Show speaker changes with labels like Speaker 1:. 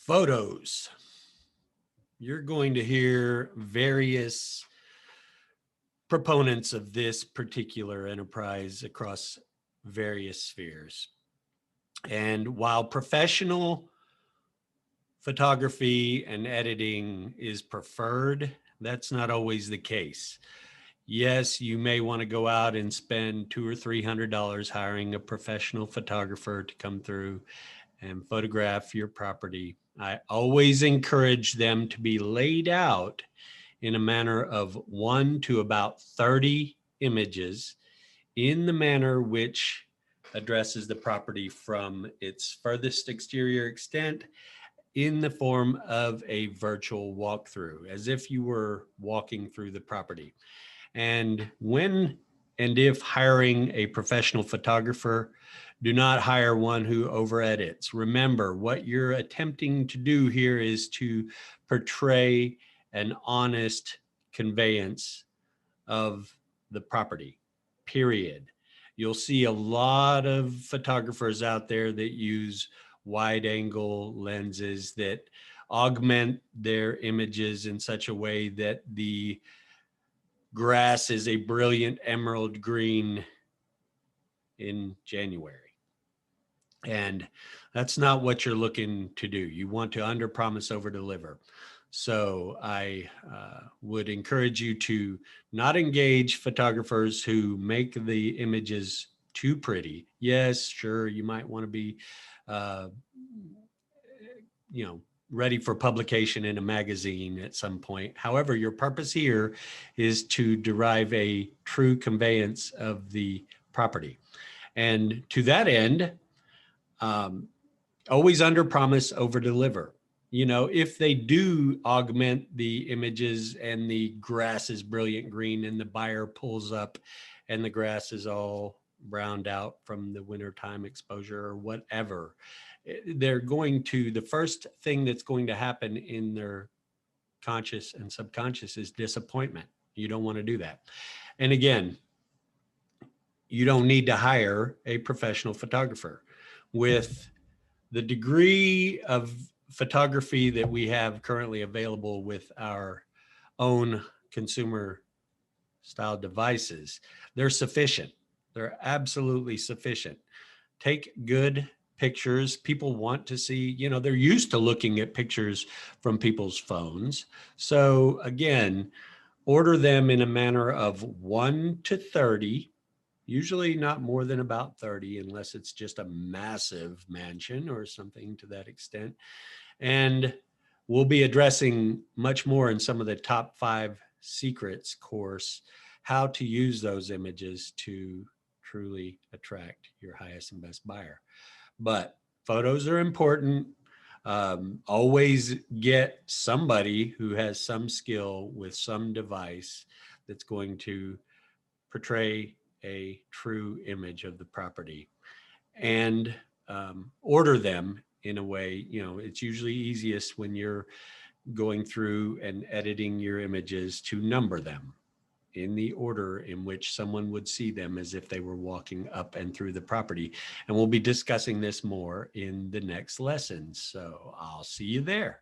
Speaker 1: Photos. You're going to hear various proponents of this particular enterprise across various spheres. And while professional photography and editing is preferred, that's not always the case. Yes, you may want to go out and spend $200 or $300 hiring a professional photographer to come through and photograph your property. I always encourage them to be laid out in a manner of 1 to about 30 images in the manner which addresses the property from its furthest exterior extent in the form of a virtual walkthrough, as if you were walking through the property. And when and if hiring a professional photographer, do not hire one who over edits. Remember, what you're attempting to do here is to portray an honest conveyance of the property, period. You'll see a lot of photographers out there that use wide angle lenses that augment their images in such a way that the grass is a brilliant emerald green in January. And that's not what you're looking to do. You want to under promise, over deliver. So I would encourage you to not engage photographers who make the images too pretty. Yes, sure, you might want to be, ready for publication in a magazine at some point. However, your purpose here is to derive a true conveyance of the property. And to that end, always under promise, over deliver. If they do augment the images and the grass is brilliant green and the buyer pulls up and the grass is all browned out from the wintertime exposure or whatever, the first thing that's going to happen in their conscious and subconscious is disappointment. You don't want to do that. And again, you don't need to hire a professional photographer. With the degree of photography that we have currently available with our own consumer style devices, they're sufficient. They're absolutely sufficient. Take good pictures. People want to see, they're used to looking at pictures from people's phones. So again, order them in a manner of 1 to 30. Usually not more than about 30, unless it's just a massive mansion or something to that extent. And we'll be addressing much more in some of the top 5 secrets course, how to use those images to truly attract your highest and best buyer. But photos are important. Always get somebody who has some skill with some device that's going to portray a true image of the property, and order them in a way, it's usually easiest when you're going through and editing your images to number them in the order in which someone would see them as if they were walking up and through the property. And we'll be discussing this more in the next lesson. So I'll see you there.